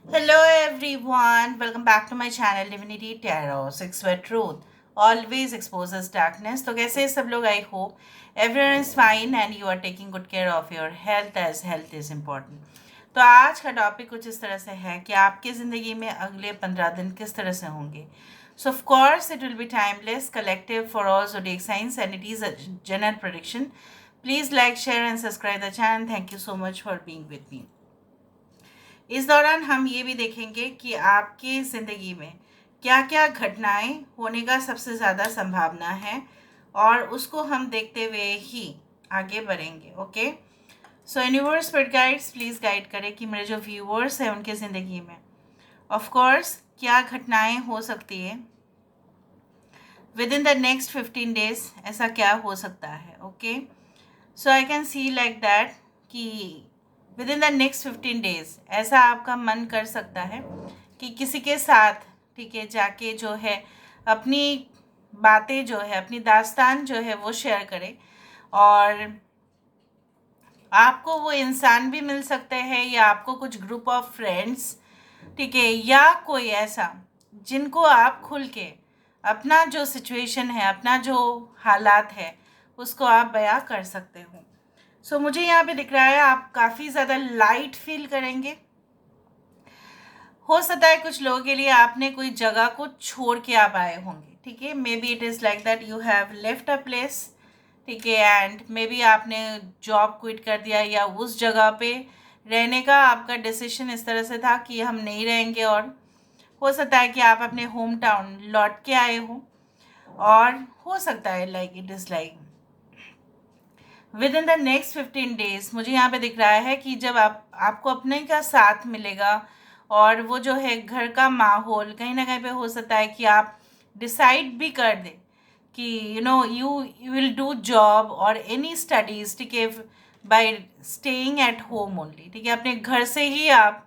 Hello everyone, welcome back to my channel Divinity Tarot, Six Word Truth. Always exposes darkness. तो कैसे हैं सब लोग? I hope everyone is fine and you are taking good care of your health as health is important. तो आज का topic कुछ इस तरह से है कि आपकी ज़िंदगी में अगले 15 दिन किस तरह से होंगे. So of course it will be timeless, collective for all zodiac signs and it is a general prediction. Please like, share and subscribe the channel. Thank you so much for being with me. इस दौरान हम ये भी देखेंगे कि आपकी ज़िंदगी में क्या क्या घटनाएं होने का सबसे ज़्यादा संभावना है और उसको हम देखते हुए ही आगे बढ़ेंगे. Okay, so universe spirit guides please गाइड करें कि मेरे जो व्यूअर्स हैं उनके ज़िंदगी में ऑफ कोर्स क्या घटनाएं हो सकती है within the next 15 days. ऐसा क्या हो सकता है? Okay, so I can see like that कि within the next 15 days ऐसा आपका मन कर सकता है कि किसी के साथ, ठीक है, जाके जो है अपनी बातें जो है, अपनी दास्तान जो है वो शेयर करें. और आपको वो इंसान भी मिल सकते हैं या आपको कुछ ग्रुप ऑफ फ्रेंड्स, ठीक है, या कोई ऐसा जिनको आप खुल के अपना जो सिचुएशन है, अपना जो हालात है उसको आप बयां कर सकते हो. सो मुझे यहाँ पे दिख रहा है आप काफ़ी ज़्यादा लाइट फील करेंगे. हो सकता है कुछ लोगों के लिए आपने कोई जगह को छोड़ के आप आए होंगे, ठीक है. May be it is like that you have left a place, ठीक है, एंड मे बी आपने जॉब क्विट कर दिया या उस जगह पे रहने का आपका डिसीजन इस तरह से था कि हम नहीं रहेंगे. और हो सकता है कि आप अपने होम टाउन लौट के आए हो. और हो सकता है like it is like with in the next 15 days मुझे यहाँ पे दिख रहा है कि जब आपको अपने का साथ मिलेगा और वो जो है घर का माहौल कहीं ना कहीं पे हो सकता है कि आप डिसाइड भी कर दें कि यू विल डू जॉब और एनी स्टडीज़, ठीक है, bye staying at home only, ठीक है. अपने घर से ही आप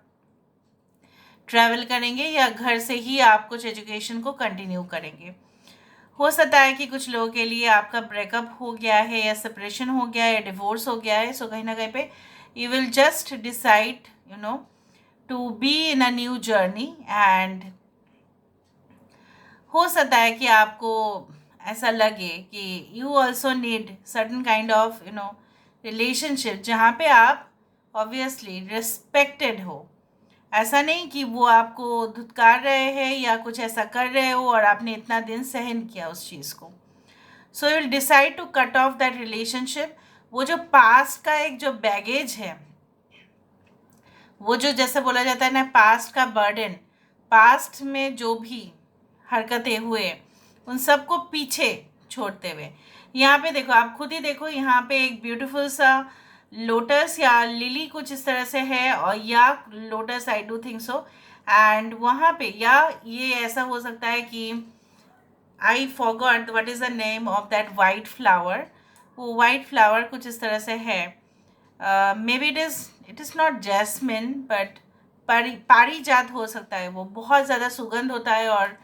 ट्रैवल करेंगे या घर से ही आप कुछ एजुकेशन को कंटिन्यू करेंगे. हो सकता है कि कुछ लोगों के लिए आपका ब्रेकअप हो गया है या सेपरेशन हो गया है या डिवोर्स हो गया है. सो कहीं ना कहीं पे you will just decide to be in a new journey. And हो सकता है कि आपको ऐसा लगे कि you also need certain kind of relationship जहाँ पे आप ऑब्वियसली रिस्पेक्टेड हो. ऐसा नहीं कि वो आपको धुतकार रहे हैं या कुछ ऐसा कर रहे हो और आपने इतना दिन सहन किया उस चीज़ को. So you will decide to cut off that relationship. वो जो पास्ट का एक जो बैगेज है, वो जो जैसे बोला जाता है ना, पास्ट का बर्डन, पास्ट में जो भी हरकतें हुए उन सबको पीछे छोड़ते हुए यहाँ पे देखो, आप खुद ही देखो, यहाँ पे एक ब्यूटीफुल सा लोटस या लिली कुछ इस तरह से है, और या lotus I do think so. And वहाँ पे या ये ऐसा हो सकता है कि I forgot what is the name of that white flower. वो वाइट फ्लावर कुछ इस तरह से है. May be it is not jasmine but पारिजात हो सकता है. वो बहुत ज़्यादा सुगंध होता है और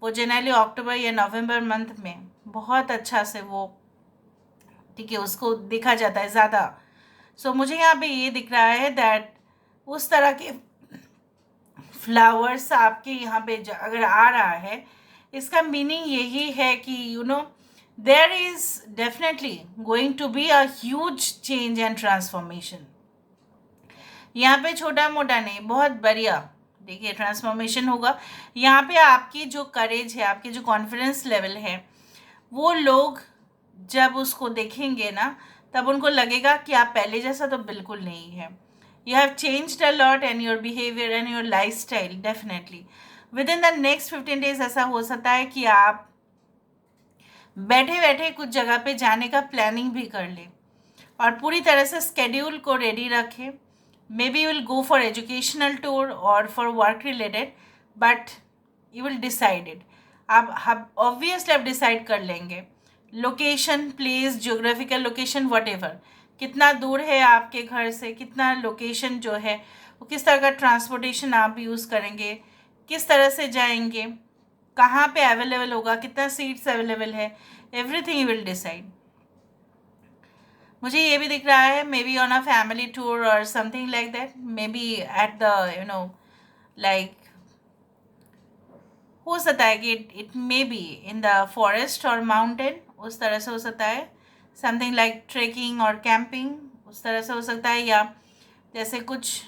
वो जनरली अक्टूबर या नवंबर मंथ में बहुत अच्छा से वो, ठीक है, उसको देखा जाता है ज़्यादा. सो मुझे यहाँ पे ये दिख रहा है दैट उस तरह के फ्लावर्स आपके यहाँ पे अगर आ रहा है, इसका मीनिंग यही है कि there is definitely going to be a huge change and transformation. यहाँ पे छोटा मोटा नहीं, बहुत बढ़िया, देखिए, ट्रांसफॉर्मेशन होगा. यहाँ पे आपकी जो करेज है, आपकी जो कॉन्फिडेंस लेवल है, वो लोग जब उसको देखेंगे ना तब उनको लगेगा कि आप पहले जैसा तो बिल्कुल नहीं है. You have changed a lot and your behaviour and your life style. Definitely with in the next 15 days ऐसा हो सकता है कि आप बैठे बैठे कुछ जगह पे जाने का प्लानिंग भी कर लें और पूरी तरह से स्केड्यूल को रेडी रखें. May B you will go for educational tour और for work related, but you will decided. आप ऑब्वियसली आप डिसाइड कर लेंगे location, place, geographical location, whatever, कितना दूर है आपके घर से, कितना लोकेशन जो है वो, किस तरह का ट्रांसपोर्टेशन आप यूज़ करेंगे, किस तरह से जाएंगे, कहाँ पे अवेलेबल होगा, कितना सीट्स अवेलेबल है, एवरीथिंग यू विल डिसाइड. मुझे ये भी दिख रहा है मे be on a family tour और something like that, may be at the like हो सकता है कि it may be in the forest और माउंटेन, उस तरह से हो सकता है। समथिंग लाइक ट्रेकिंग और कैंपिंग, उस तरह से हो सकता है। या जैसे कुछ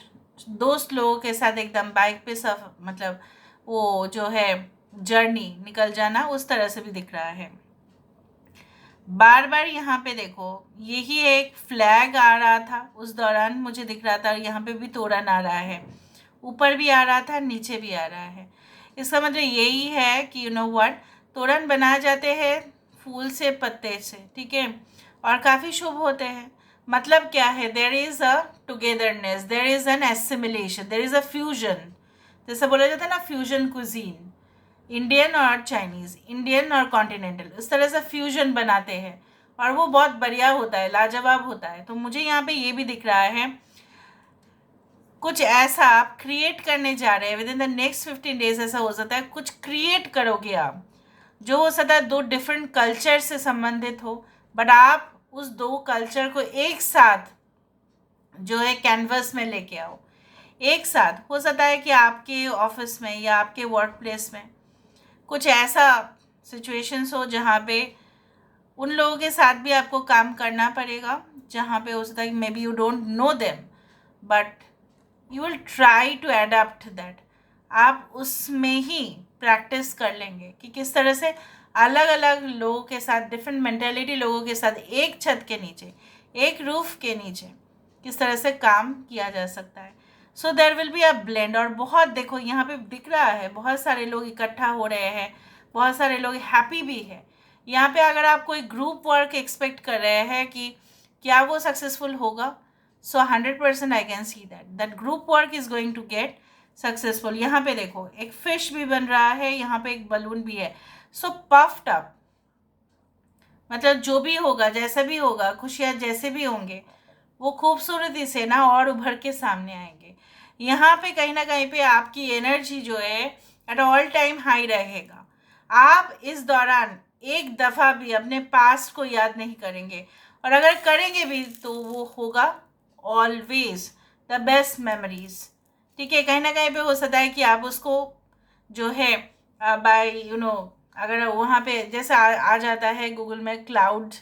दोस्त लोगों के साथ एकदम बाइक पे मतलब वो जो है जर्नी निकल जाना, उस तरह से भी दिख रहा है। बार बार यहाँ पे देखो, यही एक फ्लैग आ रहा था उस दौरान, मुझे दिख रहा था। यहाँ पे भी तोरन आ रहा है, ऊपर भी आ रहा था, नीचे भी आ रहा है। इसका मतलब यही है कि यू नो व्हाट, तोरन बनाए जाते हैं फूल से, पत्ते से, ठीक है, और काफ़ी शुभ होते हैं। मतलब क्या है, there is a togetherness, there is an assimilation, there is a fusion. जैसे बोला जाता है ना, फ्यूजन कुजीन, इंडियन और चाइनीज़, इंडियन और कॉन्टिनेंटल, इस तरह से फ्यूजन बनाते हैं और वो बहुत बढ़िया होता है, लाजवाब होता है। तो मुझे यहाँ पे ये भी दिख रहा है, कुछ ऐसा आप क्रिएट करने जा रहे हैं with in the next 15 days. ऐसा हो सकता है कुछ क्रिएट करोगे आप, जो हो सकता है दो डिफरेंट कल्चर से संबंधित हो, बट आप उस दो कल्चर को एक साथ जो है कैनवस में लेके आओ। एक साथ हो सकता है कि आपके ऑफिस में या आपके वर्क प्लेस में कुछ ऐसा सिचुएशंस हो जहाँ पे उन लोगों के साथ भी आपको काम करना पड़ेगा, जहाँ पे हो सकता है कि may be you don't know them, but you will try to adapt that. आप उसमें ही प्रैक्टिस कर लेंगे कि किस तरह से अलग अलग लोगों के साथ, डिफरेंट मेंटेलिटी लोगों के साथ एक छत के नीचे, एक रूफ के नीचे किस तरह से काम किया जा सकता है। So there will be a blend. और बहुत देखो यहाँ पे दिख रहा है, बहुत सारे लोग इकट्ठा हो रहे हैं, बहुत सारे लोग हैप्पी भी है यहाँ पे। अगर आप कोई ग्रुप वर्क एक्सपेक्ट कर रहे हैं कि क्या वो सक्सेसफुल होगा, so 100% I can see that that group work is going to get successful. यहाँ पे देखो एक फिश भी बन रहा है, यहाँ पे एक बलून भी है। सो पफ्ड अप, मतलब जो भी होगा, जैसा भी होगा, खुशियाँ जैसे भी होंगे, वो खूबसूरती से ना और उभर के सामने आएंगे। यहाँ पे कहीं ना कहीं पे आपकी एनर्जी जो है एट ऑल टाइम हाई रहेगा। आप इस दौरान एक दफ़ा भी अपने पास्ट को याद नहीं करेंगे, और अगर करेंगे भी तो वो होगा ऑलवेज द बेस्ट मेमोरीज, ठीक है। कहीं ना कहीं पे हो सकता है कि आप उसको जो है बाय यू नो, अगर वहाँ पे जैसे आ जाता है गूगल में क्लाउड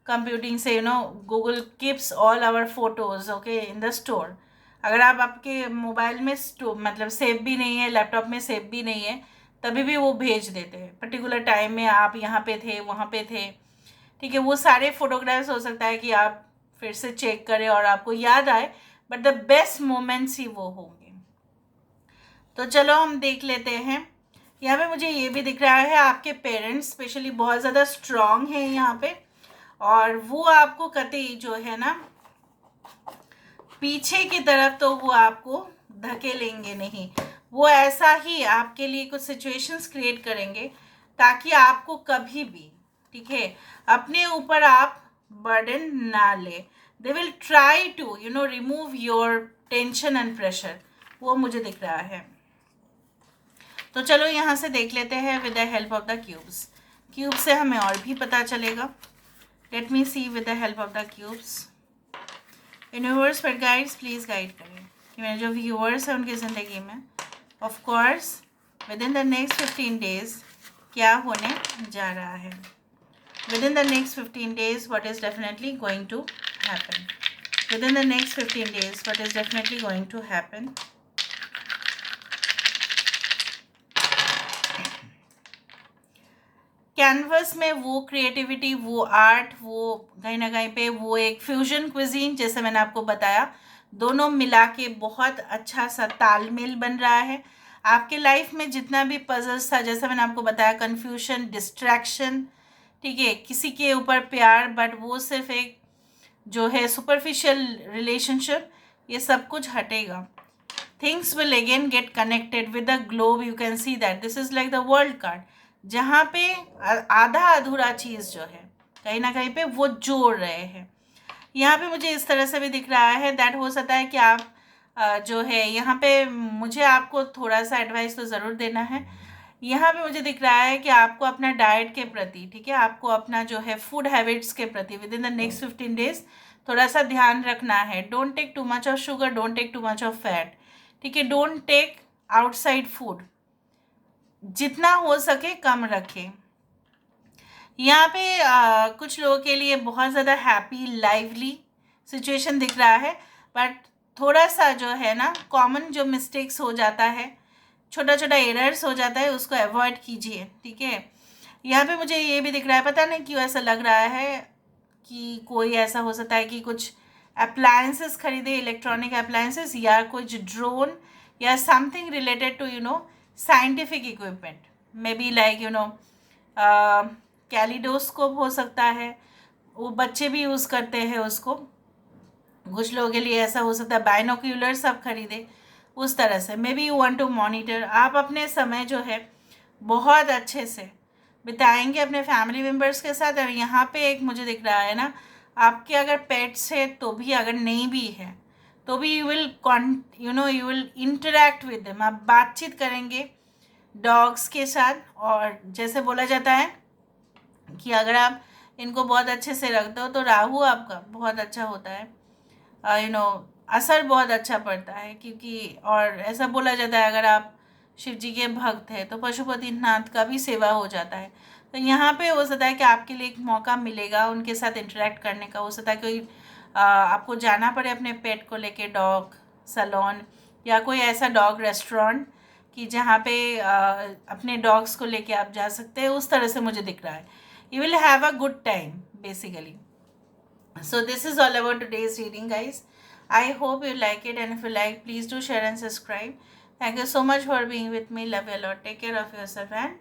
कंप्यूटिंग से, Google keeps all our photos okay in the store. अगर आप आपके मोबाइल में मतलब सेव भी नहीं है, लैपटॉप में सेव भी नहीं है, तभी भी वो भेज देते हैं पर्टिकुलर टाइम में आप यहाँ पे थे, वहाँ पे थे, ठीक है। वो सारे फोटोग्राफ्स हो सकता है कि आप फिर से चेक करें और आपको याद आए, बट द बेस्ट मोमेंट्स ही वो होंगे। तो चलो हम देख लेते हैं। यहाँ पे मुझे ये भी दिख रहा है, आपके पेरेंट्स स्पेशली बहुत ज़्यादा स्ट्रांग हैं यहाँ पे, और वो आपको कतई जो है ना पीछे की तरफ तो वो आपको धकेलेंगे नहीं। वो ऐसा ही आपके लिए कुछ सिचुएशंस क्रिएट करेंगे ताकि आपको कभी भी, ठीक है, अपने ऊपर आप बर्डन ना ले। They will try to remove your tension and pressure, वो मुझे दिख रहा है। तो चलो यहाँ से देख लेते हैं with the help of the cubes. Cube से हमें और भी पता चलेगा। Let me see with the help of the cubes. Universe पर गाइड्स प्लीज़ गाइड करें कि मेरे जो व्यूअर्स हैं उनकी ज़िंदगी में of course within the next 15 days क्या होने जा रहा है। Within the next 15 days what is definitely going to happen. Within the next 15 days what is definitely going to happen. Canvas में वो क्रिएटिविटी, वो art, वो कहीं ना कहीं पे वो एक फ्यूजन क्विजीन, जैसे मैंने आपको बताया, दोनों मिला के बहुत अच्छा सा तालमेल बन रहा है। आपके लाइफ में जितना भी पजल्स था, जैसे मैंने आपको बताया, कन्फ्यूजन, डिस्ट्रैक्शन, ठीक है, किसी के ऊपर प्यार, बट वो सिर्फ एक जो है सुपरफिशियल रिलेशनशिप, ये सब कुछ हटेगा। Things will again get connected with the globe. You can see that this is like the world card, जहाँ पे आधा अधूरा चीज़ जो है कहीं ना कहीं पे वो जोड़ रहे हैं। यहाँ पे मुझे इस तरह से भी दिख रहा है दैट हो सकता है कि आप जो है यहाँ पे, मुझे आपको थोड़ा सा एडवाइस तो ज़रूर देना है। यहाँ पे मुझे दिख रहा है कि आपको अपना डाइट के प्रति, ठीक है, आपको अपना जो है फूड हैबिट्स के प्रति within the next 15 days थोड़ा सा ध्यान रखना है। Don't take too much of sugar, don't take too much of fat, ठीक है, डोंट टेक आउटसाइड फूड जितना हो सके कम रखें। यहाँ पे कुछ लोगों के लिए बहुत ज़्यादा हैप्पी लाइवली सिचुएशन दिख रहा है, बट थोड़ा सा जो है ना कॉमन जो मिस्टेक्स हो जाता है, छोटा छोटा एरर्स हो जाता है, उसको अवॉइड कीजिए, ठीक है। यहाँ पे मुझे ये भी दिख रहा है, पता नहीं क्यों ऐसा लग रहा है कि कोई ऐसा हो सकता है कि कुछ अप्लायंसेस खरीदे, इलेक्ट्रॉनिक अप्लायंसेस या कुछ ड्रोन या something related to scientific equipment, maybe like kaleidoscope हो सकता है, वो बच्चे भी यूज़ करते हैं उसको। कुछ लोगों के लिए ऐसा हो सकता है बाइनोक्यूलर सब खरीदे, उस तरह से may be you want to monitor. आप अपने समय जो है बहुत अच्छे से बिताएंगे अपने फैमिली मेम्बर्स के साथ। और यहाँ पे एक मुझे दिख रहा है ना, आपके अगर पेट्स है तो भी, अगर नहीं भी है तो भी you will interact with them, आप बातचीत करेंगे डॉग्स के साथ। और जैसे बोला जाता है कि अगर आप इनको बहुत अच्छे से रखते हो तो राहु आपका बहुत अच्छा होता है, असर बहुत अच्छा पड़ता है। क्योंकि और ऐसा बोला जाता है अगर आप शिव जी के भक्त हैं तो पशुपतिनाथ का भी सेवा हो जाता है। तो यहाँ पे हो सकता है कि आपके लिए एक मौका मिलेगा उनके साथ इंटरेक्ट करने का। हो सकता है कोई आपको जाना पड़े अपने पेट को लेके डॉग सैलून या कोई ऐसा डॉग रेस्टोरेंट कि जहाँ पे अपने डॉग्स को लेके आप जा सकते हैं, उस तरह से मुझे दिख रहा है। You will have a good time basically. So this is all about today's reading, guys. I hope you like it, and if you like, please do share and subscribe. Thank you so much for being with me. Love you a lot. Take care of yourself and